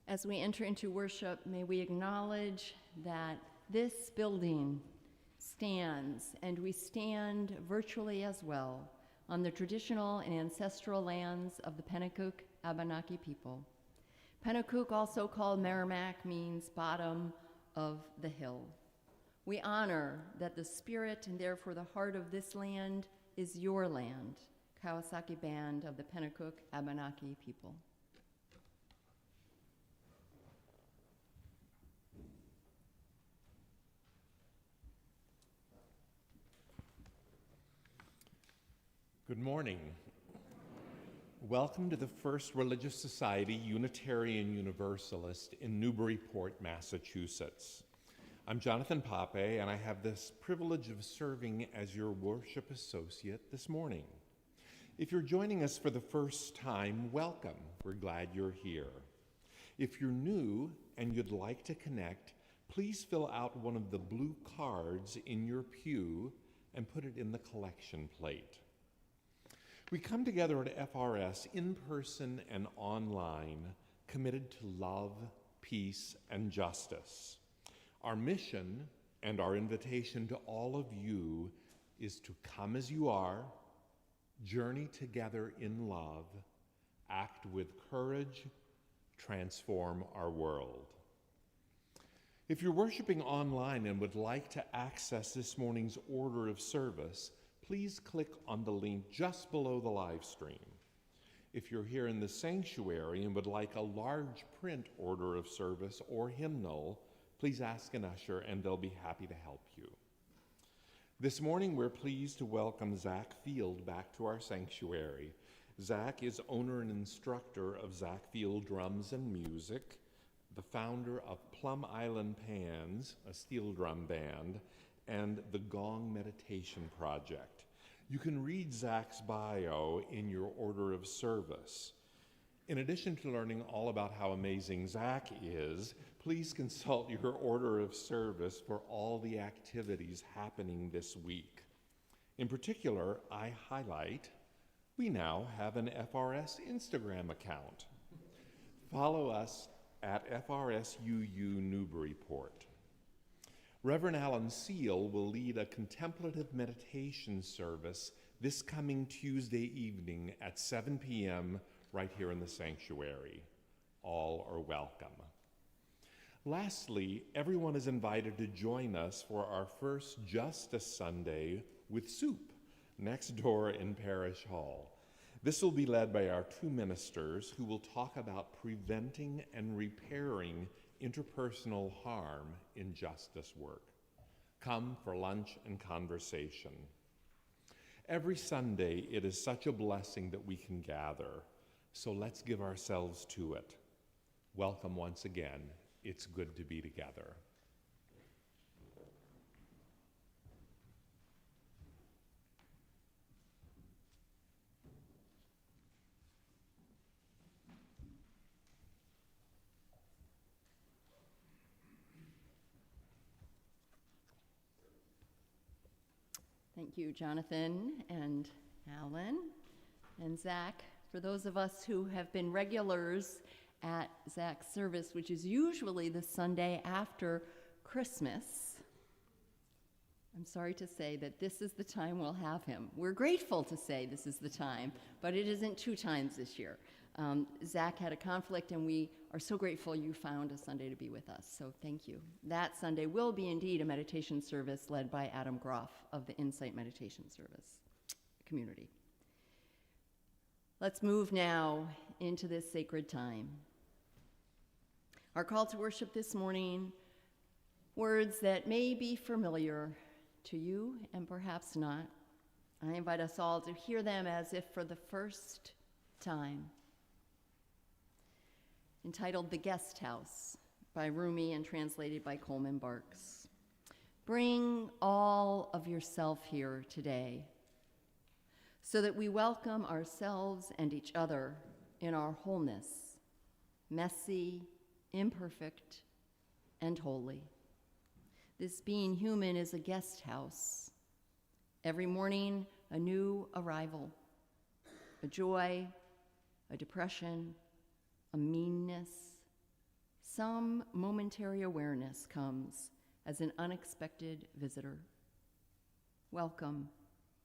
As we enter into worship, may we acknowledge that this building stands, and we stand virtually as well, on the traditional and ancestral lands of the Pennacook Abenaki people. Pennacook, also called Merrimac, means bottom of the hill. We honor that the spirit and therefore the heart of this land is your land, Kawasaki Band of the Pennacook Abenaki people. Good morning. Welcome to the First Religious Society Unitarian Universalist in Newburyport, Massachusetts. I'm Jonathan Pape, and I have this privilege of serving as your worship associate this morning. If you're joining us for the first time, welcome. We're glad you're here. If you're new and you'd like to connect, please fill out one of the blue cards in your pew and put it in the collection plate. We come together at FRS in person and online, committed to love, peace, and justice. Our mission and our invitation to all of you is to come as you are, journey together in love, act with courage, transform our world. If you're worshiping online and would like to access this morning's order of service, please click on the link just below the live stream. If you're here in the sanctuary and would like a large print order of service or hymnal, please ask an usher and they'll be happy to help you. This morning, we're pleased to welcome Zach Field back to our sanctuary. Zach is owner and instructor of Zach Field Drums and Music, the founder of Plum Island Pans, a steel drum band, and the Gong Meditation Project. You can read Zach's bio in your order of service. In addition to learning all about how amazing Zach is, please consult your order of service for all the activities happening this week. In particular, I highlight, we now have an FRS Instagram account. Follow us at FRSUU Newburyport. Reverend Alan Seal will lead a contemplative meditation service this coming Tuesday evening at 7 p.m. right here in the sanctuary. All are welcome. Lastly, everyone is invited to join us for our first Justice Sunday with soup next door in Parish Hall. This will be led by our two ministers who will talk about preventing and repairing interpersonal harm in justice work. Come for lunch and conversation. Every Sunday, it is such a blessing that we can gather, so let's give ourselves to it. Welcome once again. It's good to be together. Thank you, Jonathan and Alan and Zach. For those of us who have been regulars at Zach's service, which is usually the Sunday after Christmas, I'm sorry to say that this is the time we'll have him. We're grateful to say this is the time, but it isn't 2 times this year. Zach had a conflict, and we are so grateful you found a Sunday to be with us, so thank you. That Sunday will be indeed a meditation service led by Adam Groff of the Insight Meditation Service community. Let's move now into this sacred time. Our call to worship this morning, words that may be familiar to you and perhaps not. I invite us all to hear them as if for the first time. Entitled The Guest House by Rumi and translated by Coleman Barks. Bring all of yourself here today so that we welcome ourselves and each other in our wholeness, messy, imperfect, and holy. This being human is a guest house. Every morning, a new arrival, a joy, a depression, a meanness, some momentary awareness comes as an unexpected visitor. Welcome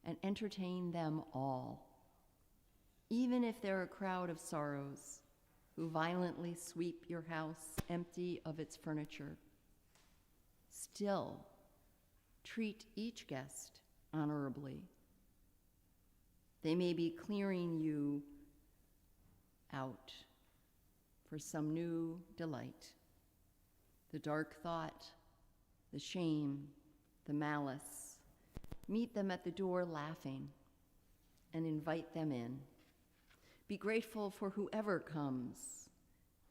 and entertain them all, even if they're a crowd of sorrows who violently sweep your house empty of its furniture. Still, treat each guest honorably. They may be clearing you out for some new delight. The dark thought, the shame, the malice. Meet them at the door laughing and invite them in. Be grateful for whoever comes,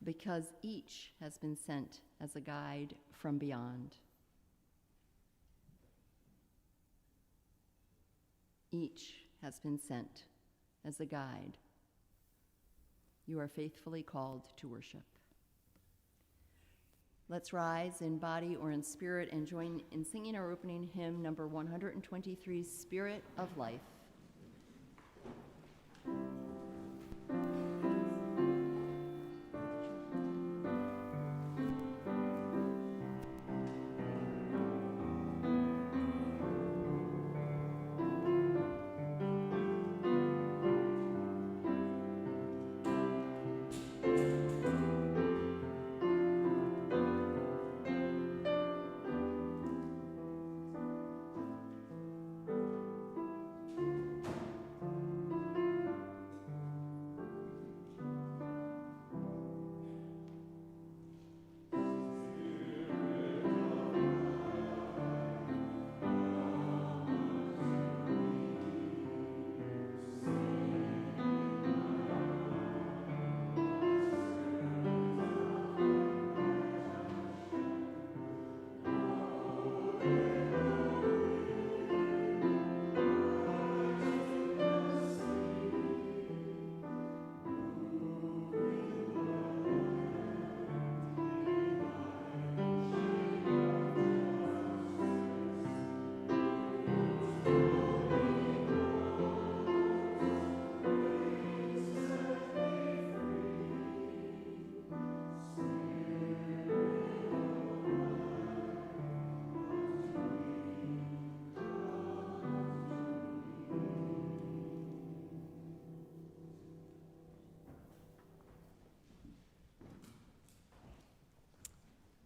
because each has been sent as a guide from beyond. Each has been sent as a guide. You are faithfully called to worship. Let's rise in body or in spirit and join in singing our opening hymn, number 123, Spirit of Life.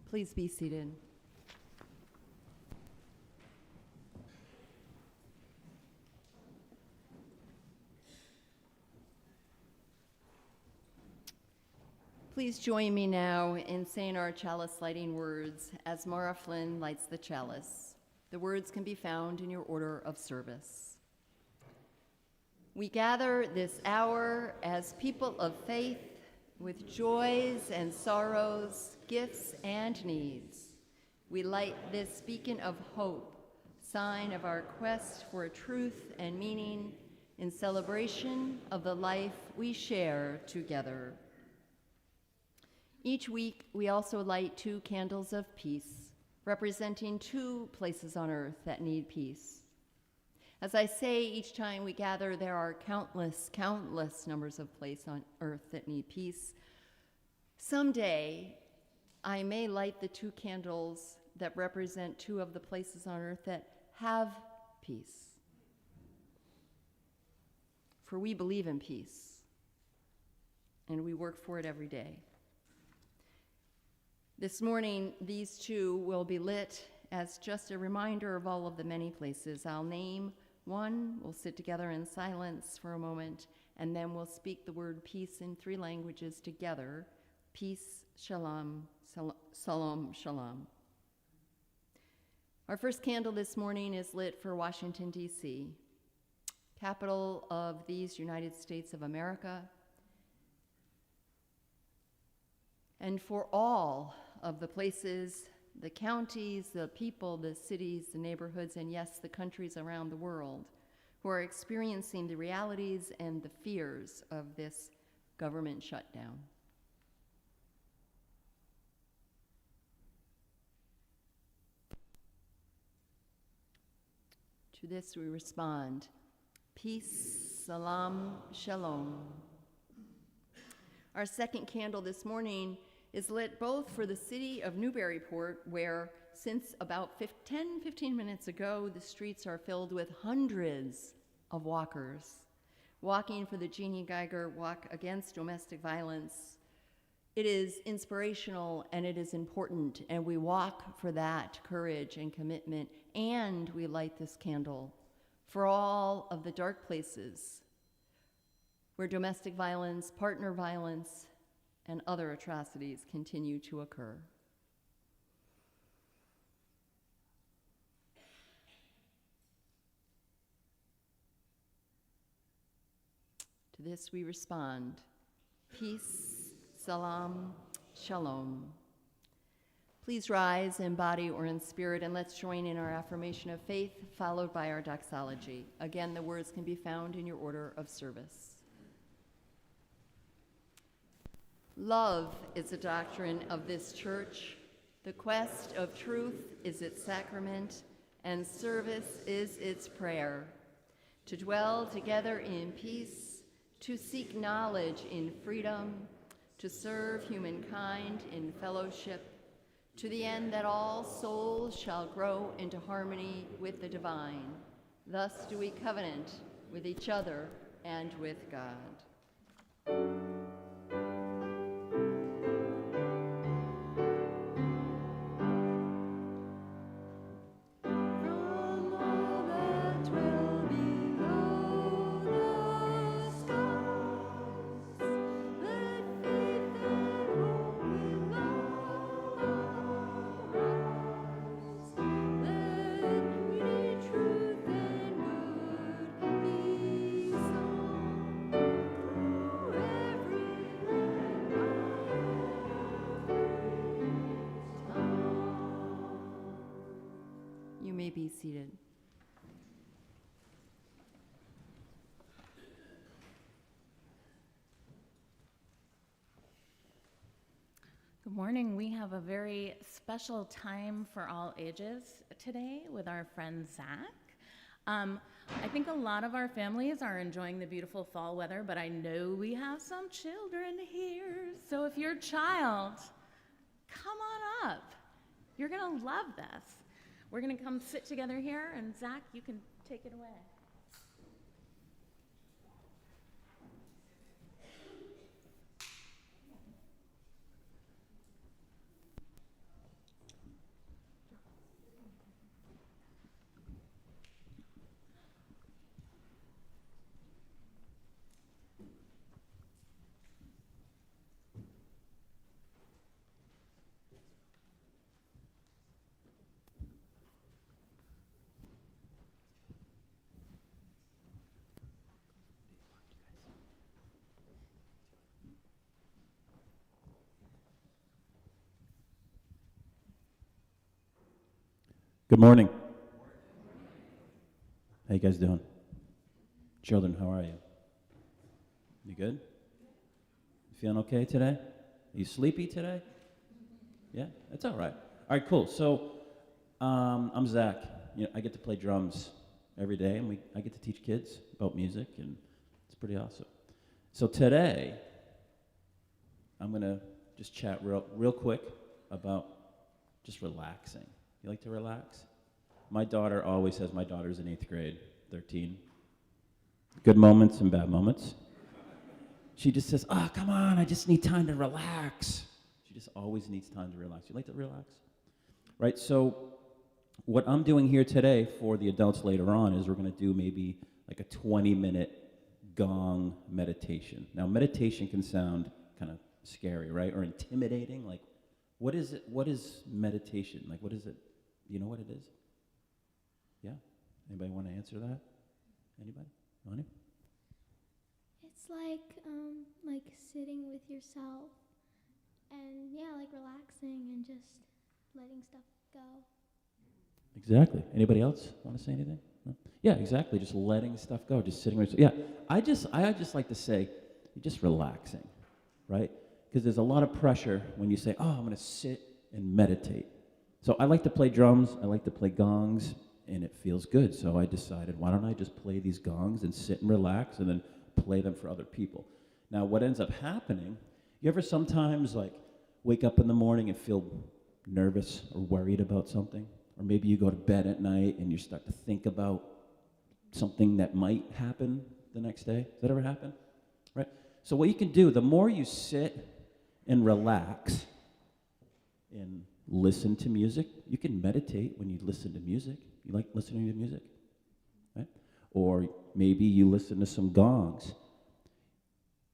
Please be seated. Please join me now in saying our chalice lighting words as Mara Flynn lights the chalice. The words can be found in your order of service. We gather this hour as people of faith with joys and sorrows, gifts and needs. We light this beacon of hope, sign of our quest for truth and meaning in celebration of the life we share together. Each week, we also light 2 candles of peace, representing 2 places on earth that need peace. As I say, each time we gather, there are countless, countless numbers of places on earth that need peace. Someday, I may light the 2 candles that represent 2 of the places on earth that have peace. For we believe in peace, and we work for it every day. This morning, these 2 will be lit as just a reminder of all of the many places. I'll name one, we'll sit together in silence for a moment, and then we'll speak the word peace in 3 languages together. Peace, shalom, salam, shalom. Our first candle this morning is lit for Washington, D.C., capital of these United States of America, and for all of the places, the counties, the people, the cities, the neighborhoods, and yes, the countries around the world who are experiencing the realities and the fears of this government shutdown. To this we respond, peace, salam, shalom. Our second candle this morning is lit both for the city of Newburyport, where since about 10-15 minutes ago, the streets are filled with hundreds of walkers walking for the Jeannie Geiger Walk Against Domestic Violence. It is inspirational and it is important, and we walk for that courage and commitment, and we light this candle for all of the dark places where domestic violence, partner violence, and other atrocities continue to occur. To this we respond, peace, salam, shalom. Please rise in body or in spirit, and let's join in our affirmation of faith, followed by our doxology. Again, the words can be found in your order of service. Love is the doctrine of this church. The quest of truth is its sacrament, and service is its prayer. To dwell together in peace, to seek knowledge in freedom, to serve humankind in fellowship, to the end that all souls shall grow into harmony with the divine. Thus do we covenant with each other and with God. Be seated. Good morning. We have a very special time for all ages today with our friend Zach. I think a lot of our families are enjoying the beautiful fall weather, but I know we have some children here. So if you're a child, come on up. You're going to love this. We're going to come sit together here, and Zach, you can take it away. Good morning. How you guys doing? Children, how are you? You good? You feeling okay today? Are you sleepy today? Yeah, that's all right. All right, cool. So I'm Zach. I get to play drums every day, and I get to teach kids about music, and it's pretty awesome. So today, I'm gonna just chat real quick about just relaxing. You like to relax? My daughter always says, my daughter's in 8th grade, 13. Good moments and bad moments. She just says, oh, come on, I just need time to relax. She just always needs time to relax. You like to relax? Right, so what I'm doing here today for the adults later on is we're going to do maybe like a 20-minute gong meditation. Now, meditation can sound kind of scary, right, or intimidating. Like, what is it? What is meditation? Like, what is it? You know what it is? Yeah? Anybody want to answer that? Anybody? Lonnie? It's like sitting with yourself and, like relaxing and just letting stuff go. Exactly. Anybody else want to say anything? No? Yeah, exactly. Just letting stuff go, just sitting with yourself. Yeah, I just like to say, you're just relaxing, right? Because there's a lot of pressure when you say, oh, I'm going to sit and meditate. So I like to play drums, I like to play gongs, and it feels good. So I decided, why don't I just play these gongs and sit and relax and then play them for other people. Now, what ends up happening, you ever sometimes, like, wake up in the morning and feel nervous or worried about something? Or maybe you go to bed at night and you start to think about something that might happen the next day. Does that ever happen? Right? So what you can do, the more you sit and relax and listen to music, you can meditate when you listen to music. You like listening to music? Right? Or maybe you listen to some gongs.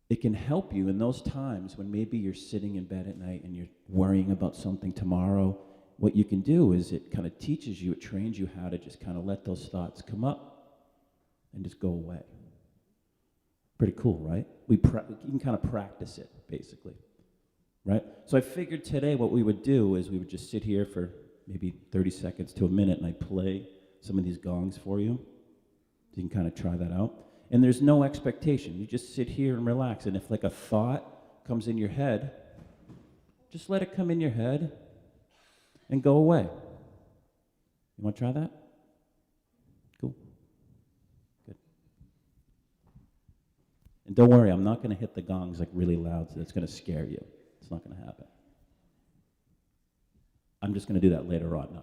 It can help you in those times when maybe you're sitting in bed at night and you're worrying about something tomorrow. What you can do is it kind of teaches you, it trains you how to just kind of let those thoughts come up and just go away. Pretty cool, right? You can kind of practice it, basically, right? So I figured today what we would do is we would just sit here for maybe 30 seconds to a minute and I'd play some of these gongs for you. So you can kind of try that out. And there's no expectation. You just sit here and relax. And if like a thought comes in your head, just let it come in your head and go away. You want to try that? Cool. Good. And don't worry, I'm not going to hit the gongs like really loud, so that's going to scare you. It's not going to happen. I'm just going to do that later on. No.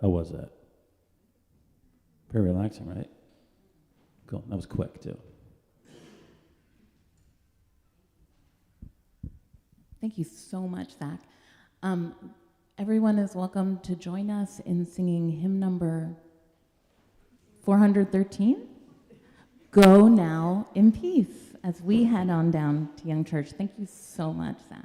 How was that? Very relaxing, right? Cool. That was quick, too. Thank you so much, Zach. Everyone is welcome to join us in singing hymn number 413, Go Now in Peace, as we head on down to Young Church. Thank you so much, Zach.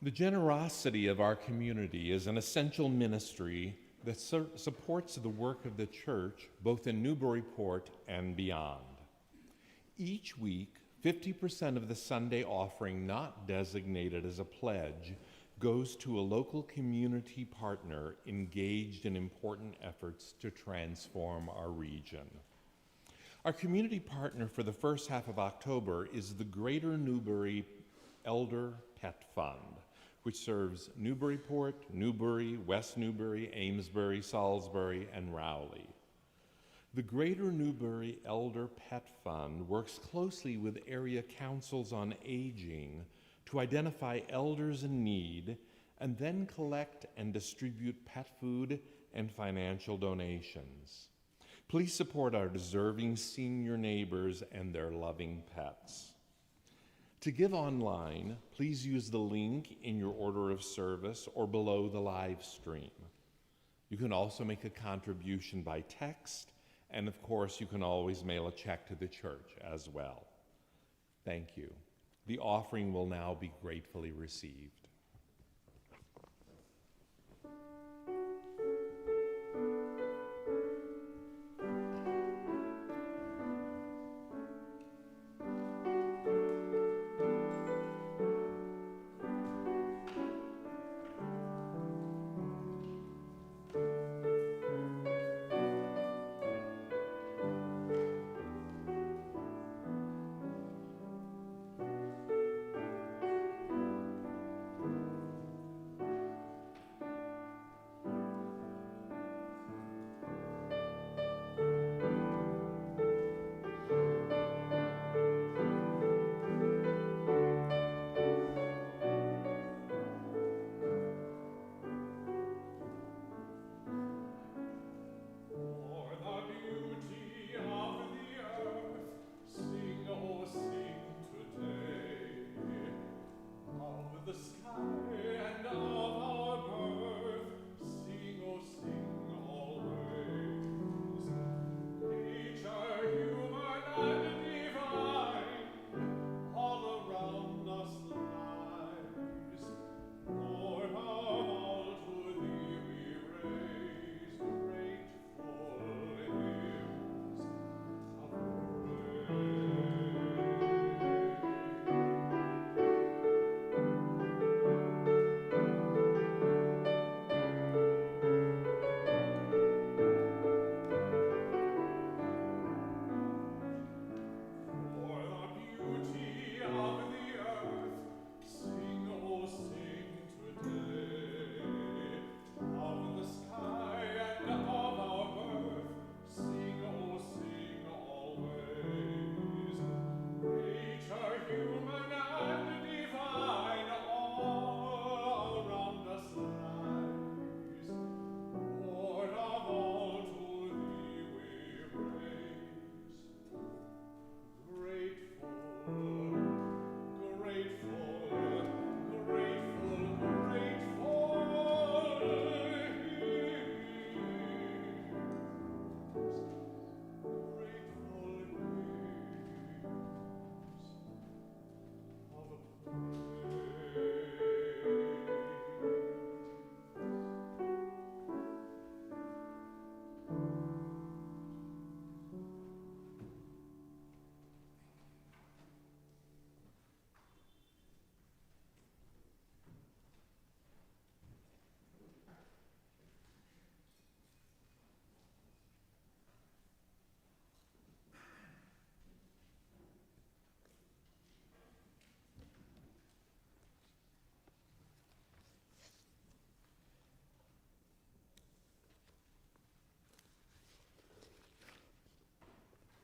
The generosity of our community is an essential ministry that supports the work of the church both in Newburyport and beyond. Each week, 50% of the Sunday offering not designated as a pledge goes to a local community partner engaged in important efforts to transform our region. Our community partner for the first half of October is the Greater Newbury Elder Pet Fund, which serves Newburyport, Newbury, West Newbury, Amesbury, Salisbury, and Rowley. The Greater Newbury Elder Pet Fund works closely with area councils on aging to identify elders in need and then collect and distribute pet food and financial donations. Please support our deserving senior neighbors and their loving pets. To give online, please use the link in your order of service or below the live stream. You can also make a contribution by text, and of course, you can always mail a check to the church as well. Thank you. The offering will now be gratefully received.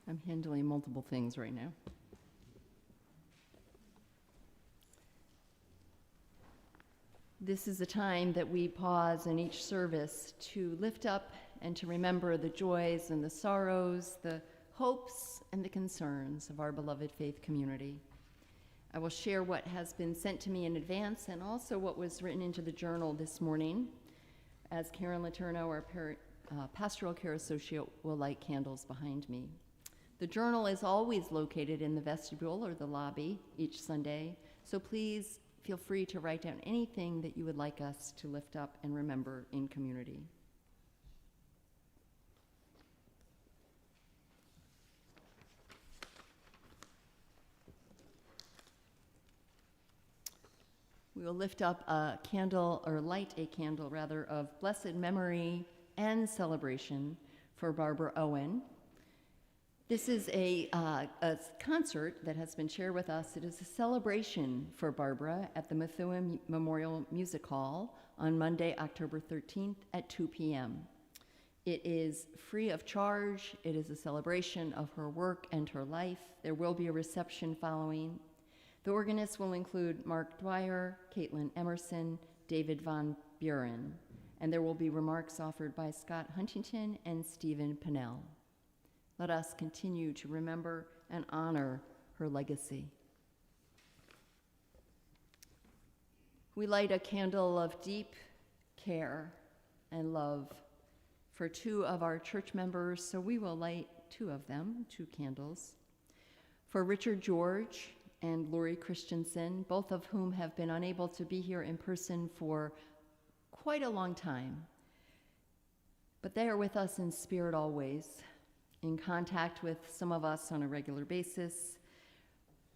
I'm handling multiple things right now. This is a time that we pause in each service to lift up and to remember the joys and the sorrows, the hopes and the concerns of our beloved faith community. I will share what has been sent to me in advance and also what was written into the journal this morning as Karen Letourneau, our pastoral care associate, will light candles behind me. The journal is always located in the vestibule or the lobby each Sunday, so please feel free to write down anything that you would like us to lift up and remember in community. We will lift up a candle, or light a candle rather, of blessed memory and celebration for Barbara Owen. This is a concert that has been shared with us. It is a celebration for Barbara at the Methuen Memorial Music Hall on Monday, October 13th at 2 p.m. It is free of charge. It is a celebration of her work and her life. There will be a reception following. The organists will include Mark Dwyer, Caitlin Emerson, David Von Buren, and there will be remarks offered by Scott Huntington and Stephen Pinnell. Let us continue to remember and honor her legacy. We light a candle of deep care and love for two of our church members, so we will light two of them, 2 candles. For Richard George and Lori Christensen, both of whom have been unable to be here in person for quite a long time, but they are with us in spirit always, in contact with some of us on a regular basis.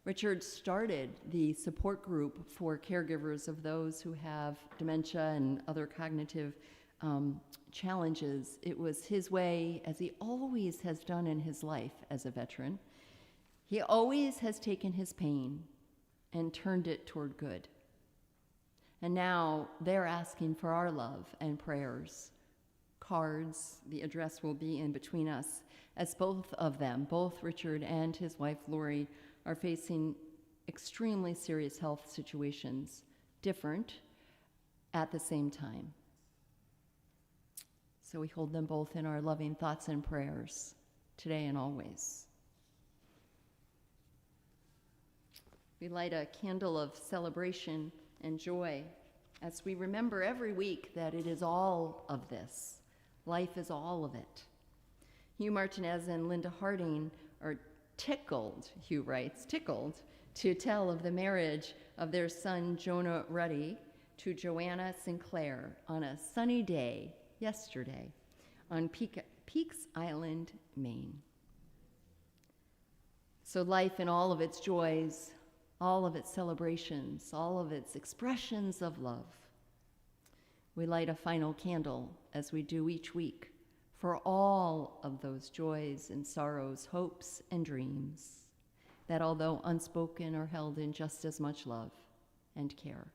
Richard started the support group for caregivers of those who have dementia and other cognitive challenges. It was his way, as he always has done in his life as a veteran. He always has taken his pain and turned it toward good. And now they're asking for our love and prayers. Cards, the address will be in between us, as both of them, both Richard and his wife Lori, are facing extremely serious health situations, different at the same time. So we hold them both in our loving thoughts and prayers, today and always. We light a candle of celebration and joy as we remember every week that it is all of this. Life is all of it. Hugh Martinez and Linda Harding are tickled, Hugh writes, tickled to tell of the marriage of their son Jonah Ruddy to Joanna Sinclair on a sunny day yesterday on Peaks Island, Maine. So life in all of its joys, all of its celebrations, all of its expressions of love. We light a final candle, as we do each week, for all of those joys and sorrows, hopes and dreams that, although unspoken, are held in just as much love and care.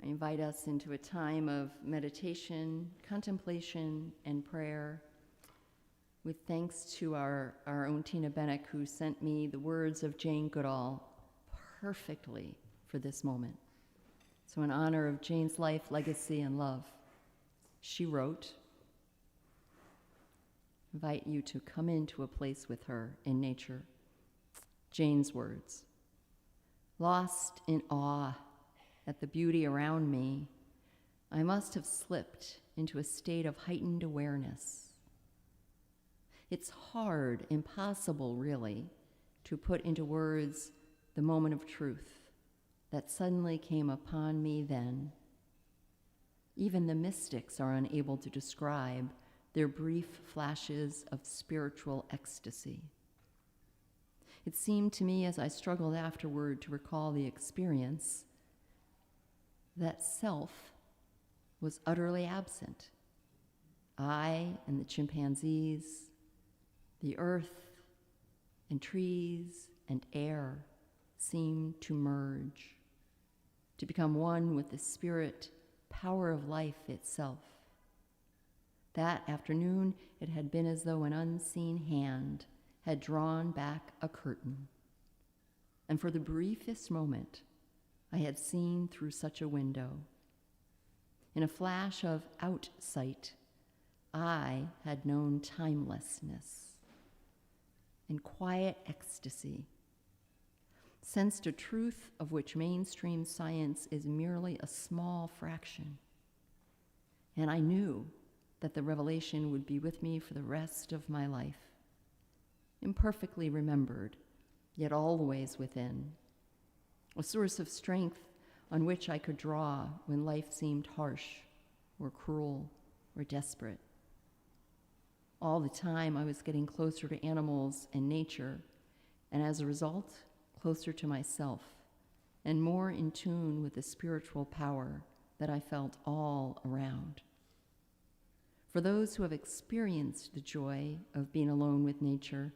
I invite us into a time of meditation, contemplation, and prayer, with thanks to our own Tina Bennick, who sent me the words of Jane Goodall perfectly for this moment. So in honor of Jane's life, legacy, and love, she wrote, invite you to come into a place with her in nature. Jane's words, lost in awe at the beauty around me, I must have slipped into a state of heightened awareness. It's hard, impossible really, to put into words the moment of truth that suddenly came upon me then. Even the mystics are unable to describe their brief flashes of spiritual ecstasy. It seemed to me as I struggled afterward to recall the experience that self was utterly absent. I and the chimpanzees, the earth and trees and air seemed to merge, to become one with the spirit, power of life itself. That afternoon, it had been as though an unseen hand had drawn back a curtain. And for the briefest moment, I had seen through such a window. In a flash of outsight, I had known timelessness and quiet ecstasy, sensed a truth of which mainstream science is merely a small fraction. And I knew that the revelation would be with me for the rest of my life, imperfectly remembered, yet always within, a source of strength on which I could draw when life seemed harsh or cruel or desperate. All the time I was getting closer to animals and nature, and as a result, closer to myself, and more in tune with the spiritual power that I felt all around. For those who have experienced the joy of being alone with nature,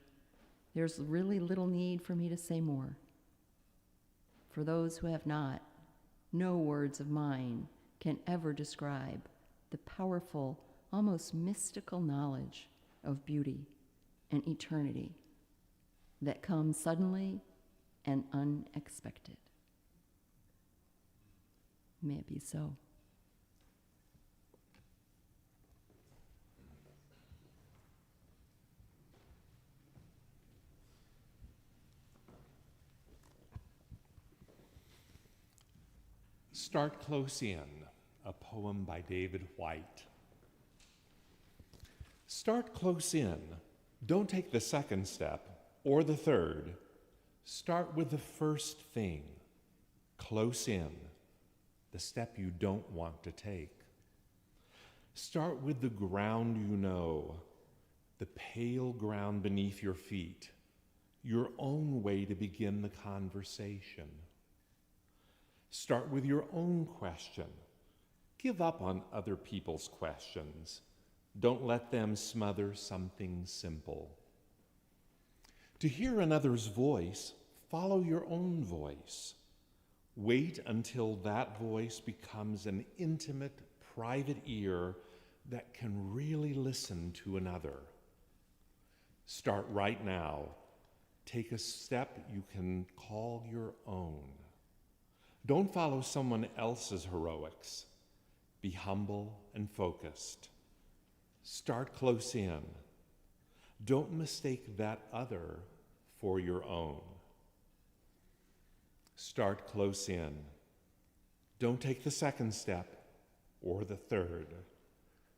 there's really little need for me to say more. For those who have not, no words of mine can ever describe the powerful, almost mystical knowledge of beauty and eternity that comes suddenly and unexpected. May it be so. Start Close In, a poem by David White. Start close in. Don't take the second step or the third. Start with the first thing, close in, the step you don't want to take. Start with the ground you know, the pale ground beneath your feet, your own way to begin the conversation. Start with your own question. Give up on other people's questions. Don't let them smother something simple. To hear another's voice, follow your own voice. Wait until that voice becomes an intimate, private ear that can really listen to another. Start right now. Take a step you can call your own. Don't follow someone else's heroics. Be humble and focused. Start close in. Don't mistake that other for your own. Start close in. Don't take the second step or the third.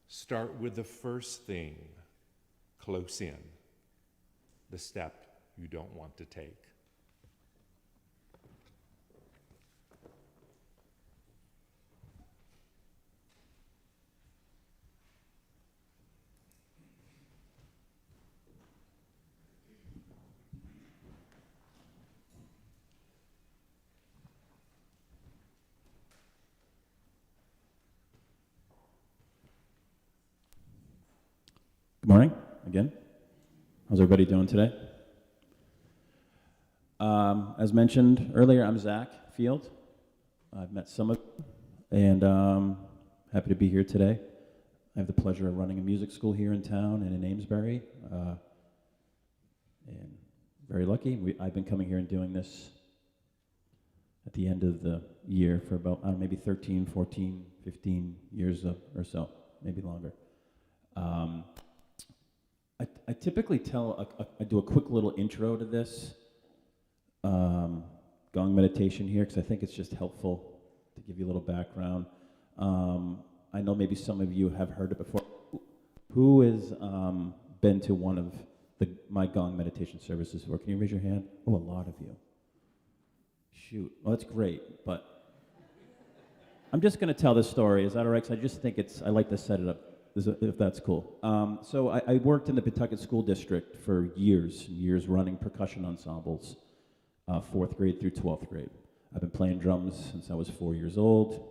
Start with the first thing, close in, the step you don't want to take. Good morning, again. How's everybody doing today? As mentioned earlier, I'm Zach Field. I've met some of you, and happy to be here today. I have the pleasure of running a music school here in town and in Amesbury, and very lucky. I've been coming here and doing this at the end of the year for about, maybe 13, 14, 15 years or so, maybe longer. I typically I do a quick little intro to this gong meditation here, because I think it's just helpful to give you a little background. I know maybe some of you have heard it before. Who has been to one of my gong meditation services before? Can you raise your hand? Oh, a lot of you. Shoot, well, that's great, but I'm just going to tell this story. Is that all right? 'Cause I just think I like to set it up, if that's cool. So I worked in the Pawtucket School District for years and years running percussion ensembles, 4th grade through 12th grade. I've been playing drums since I was 4 years old.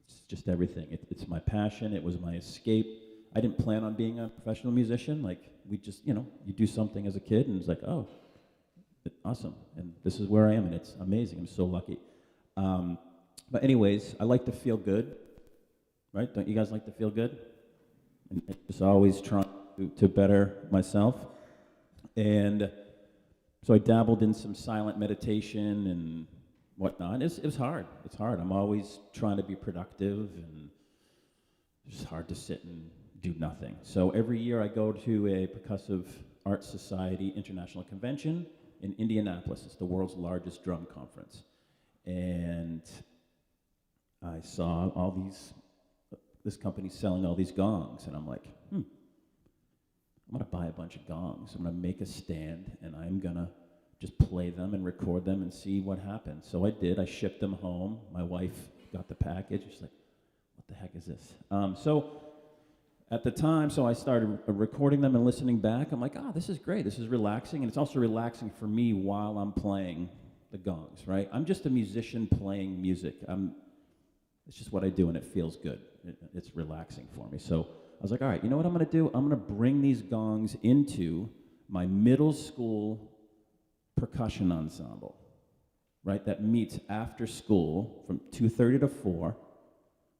It's just everything. It's my passion. It was my escape. I didn't plan on being a professional musician. Like, we just, you do something as a kid, and it's like, oh, awesome. And this is where I am, and it's amazing. I'm so lucky. But anyways, I like to feel good, right? Don't you guys like to feel good? And just always trying to better myself. And so I dabbled in some silent meditation and whatnot. It was hard. It's hard. I'm always trying to be productive, and it's just hard to sit and do nothing. So every year I go to a Percussive Arts Society International Convention in Indianapolis. It's the world's largest drum conference. And I saw this company selling all these gongs, and I'm like, I'm gonna buy a bunch of gongs. I'm gonna make a stand, and I'm gonna just play them and record them and see what happens. So I did. I shipped them home. My wife got the package. She's like, what the heck is this? So at the time, I started recording them and listening back. I'm like, this is great. This is relaxing, and it's also relaxing for me while I'm playing the gongs, right? I'm just a musician playing music. It's just what I do, and it feels good. It's relaxing for me. So I was like, all right, you know what I'm going to do? I'm going to bring these gongs into my middle school percussion ensemble, right? That meets after school from 2:30 to 4,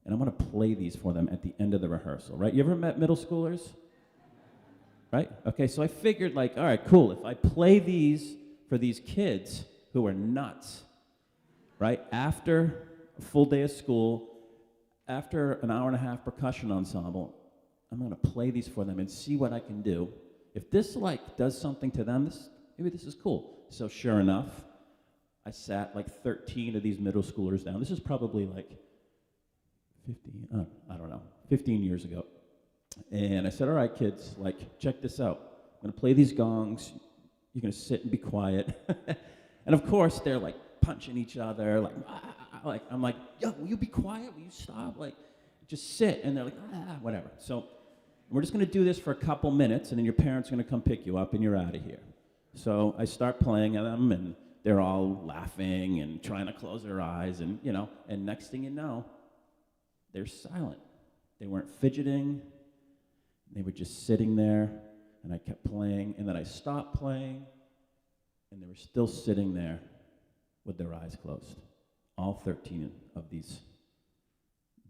and I'm going to play these for them at the end of the rehearsal, right? You ever met middle schoolers? Right? Okay, so I figured, like, all right, cool. If I play these for these kids who are nuts, right? After a full day of school, after an hour and a half percussion ensemble, I'm going to play these for them and see what I can do. If this, like, does something to them, maybe this is cool. So sure enough, I sat like 13 of these middle schoolers down. This is probably like 15 years ago. And I said, all right, kids, like, check this out. I'm going to play these gongs. You're going to sit and be quiet. And of course, they're like punching each other, like I'm like, yo, will you be quiet? Will you stop? Like, just sit. And they're like, whatever. So we're just going to do this for a couple minutes, and then your parents are going to come pick you up, and you're out of here. So I start playing at them, and they're all laughing and trying to close their eyes, and and next thing you know, they're silent. They weren't fidgeting. They were just sitting there, and I kept playing, and then I stopped playing, and they were still sitting there with their eyes closed. All 13 of these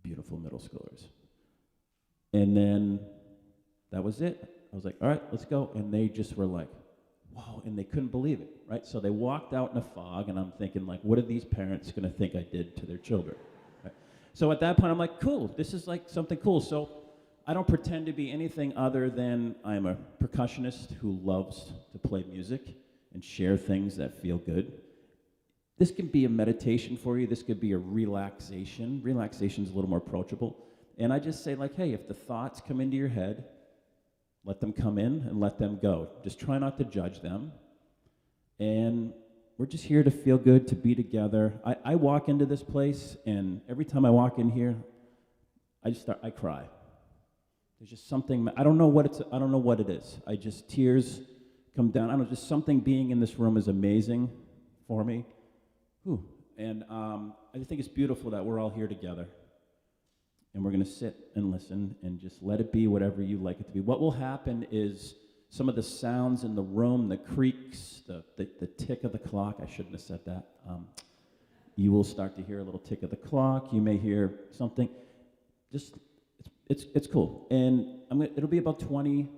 beautiful middle schoolers. And then that was it. I was like, all right, let's go. And they just were like, whoa, and they couldn't believe it, right? So they walked out in a fog, and I'm thinking, like, what are these parents going to think I did to their children? Right? So at that point, I'm like, cool, this is like something cool. So I don't pretend to be anything other than I'm a percussionist who loves to play music and share things that feel good. This can be a meditation for you. This could be a relaxation. Relaxation is a little more approachable. And I just say, like, hey, if the thoughts come into your head, let them come in and let them go. Just try not to judge them. And we're just here to feel good, to be together. I walk into this place, and every time I walk in here, I cry. There's just something, I don't know what it is. Tears come down. I don't know, just something being in this room is amazing for me. Whew. And I just think it's beautiful that we're all here together. And we're going to sit and listen and just let it be whatever you like it to be. What will happen is some of the sounds in the room, the creaks, the tick of the clock, I shouldn't have said that. You will start to hear a little tick of the clock. You may hear something. Just, it's cool. And it'll be about 20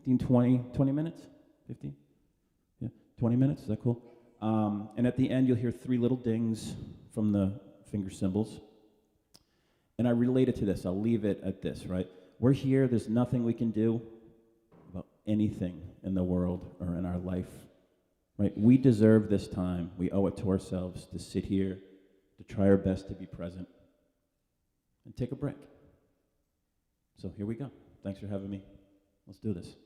minutes? 15? Yeah, 20 minutes, is that cool? And at the end, you'll hear 3 little dings from the finger cymbals. And I relate it to this. I'll leave it at this, right? We're here. There's nothing we can do about anything in the world or in our life, right? We deserve this time. We owe it to ourselves to sit here, to try our best to be present, and take a break. So here we go. Thanks for having me. Let's do this.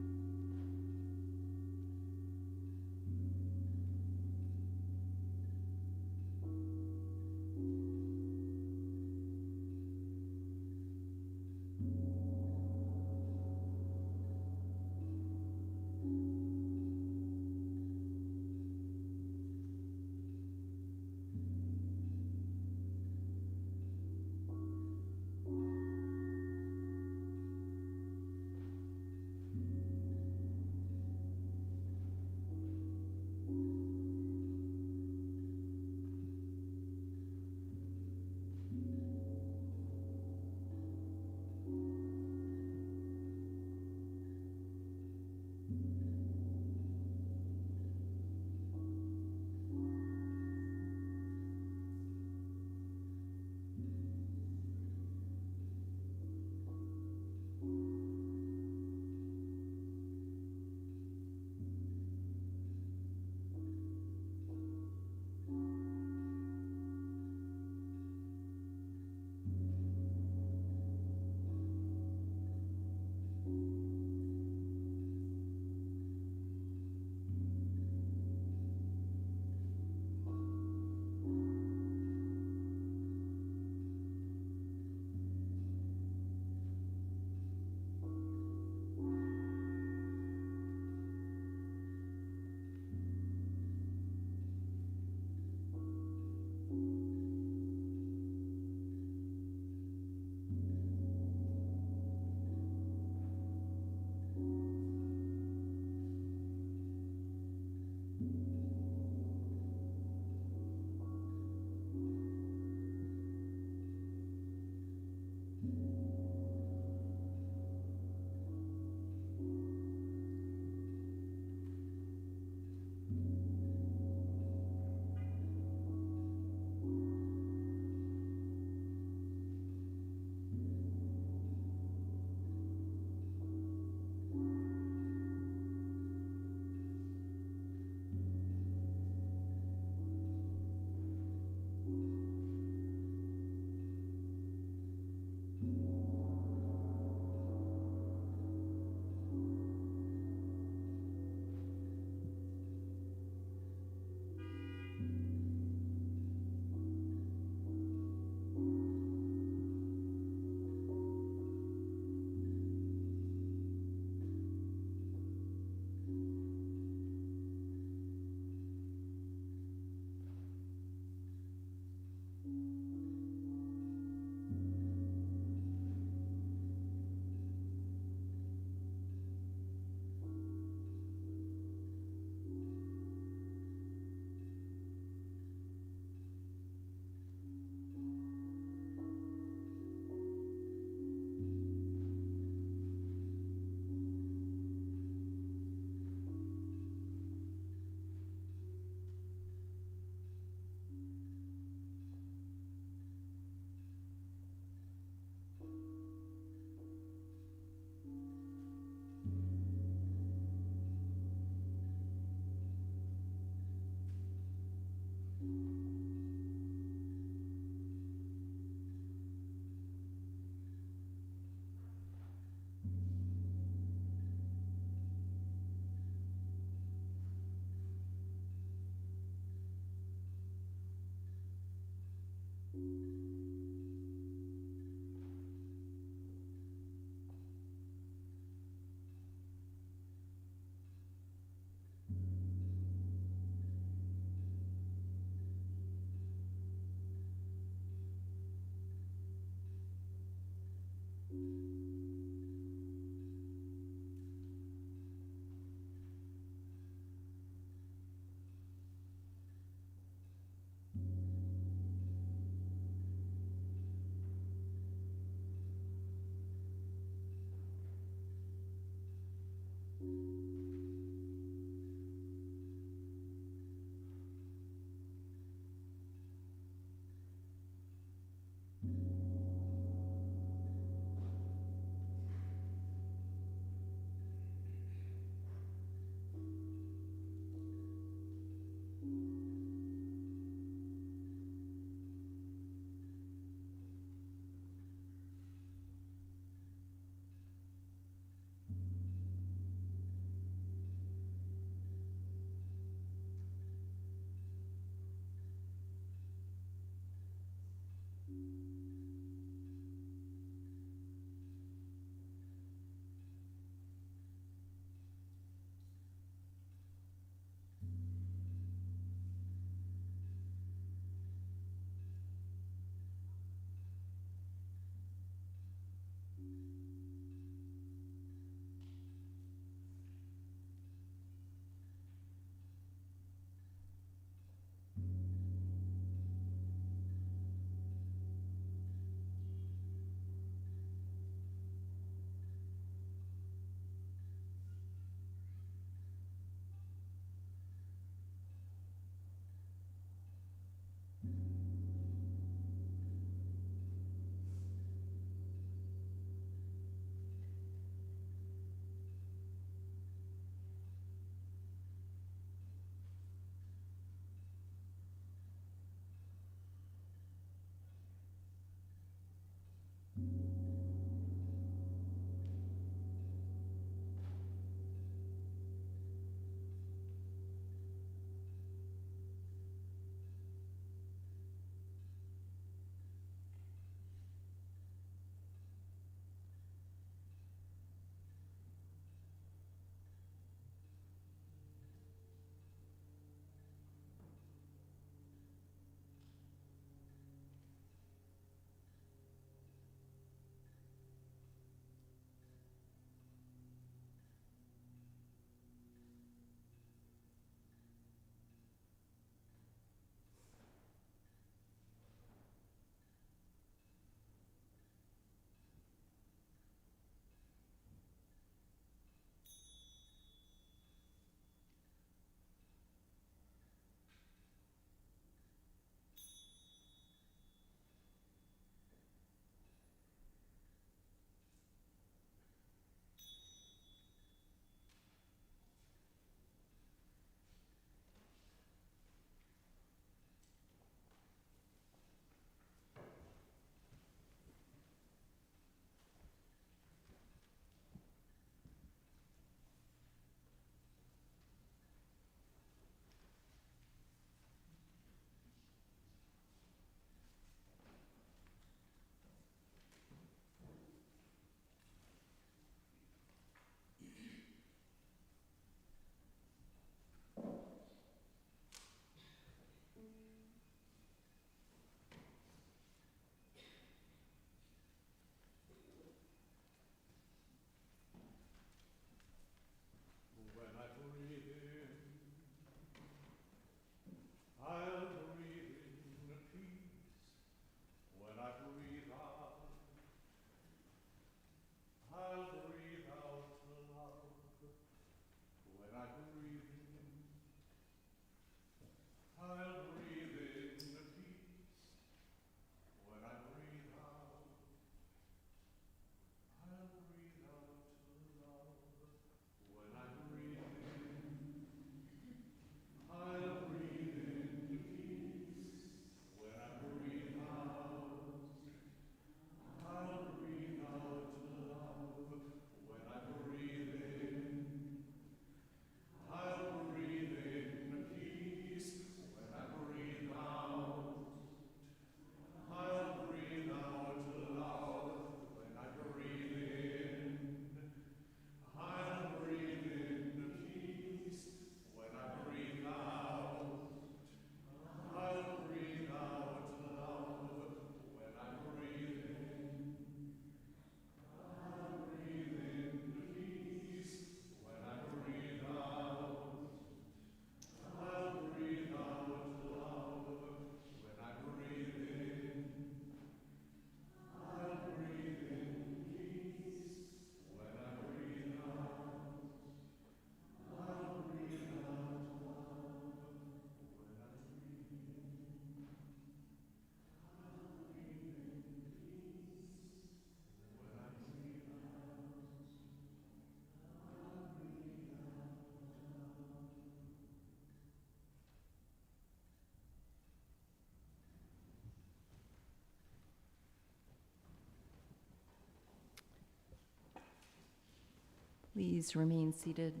Please remain seated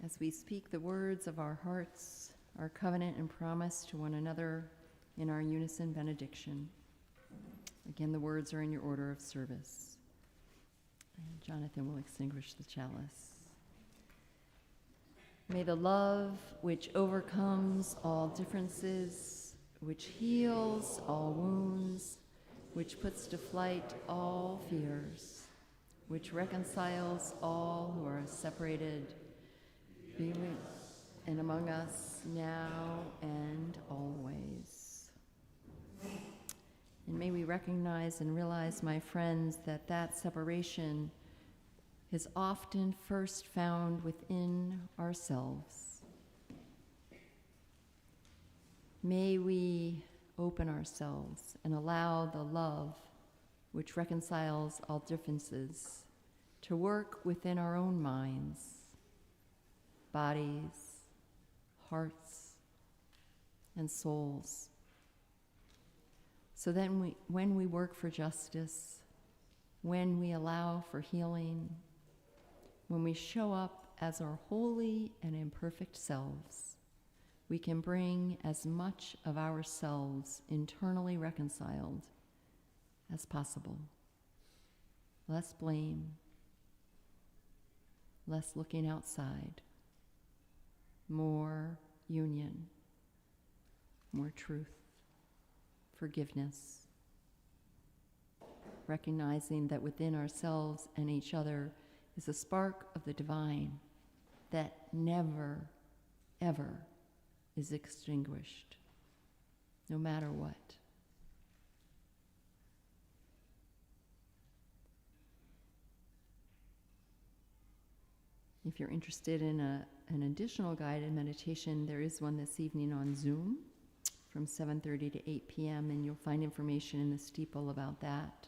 as we speak the words of our hearts, our covenant and promise to one another in our unison benediction. Again, the words are in your order of service. And Jonathan will extinguish the chalice. May the love which overcomes all differences, which heals all wounds, which puts to flight all fears, which reconciles all who are separated, be with and among us now and always. And may we recognize and realize, my friends, that that separation is often first found within ourselves. May we open ourselves and allow the love which reconciles all differences to work within our own minds, bodies, hearts, and souls. So then when we work for justice, when we allow for healing, when we show up as our holy and imperfect selves, we can bring as much of ourselves internally reconciled as possible. Less blame, less looking outside, more union, more truth, forgiveness, recognizing that within ourselves and each other is a spark of the divine that never, ever is extinguished, no matter what. If you're interested in an additional guided meditation, there is one this evening on Zoom from 7:30 to 8 p.m., and you'll find information in the steeple about that.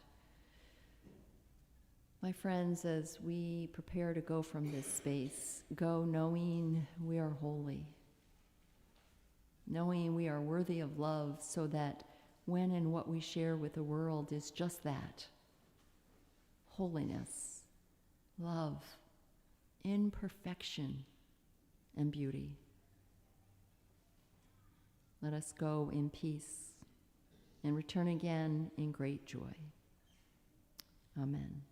My friends, as we prepare to go from this space, go knowing we are holy, knowing we are worthy of love, so that when and what we share with the world is just that: holiness, love, imperfection, and beauty. Let us go in peace and return again in great joy. Amen.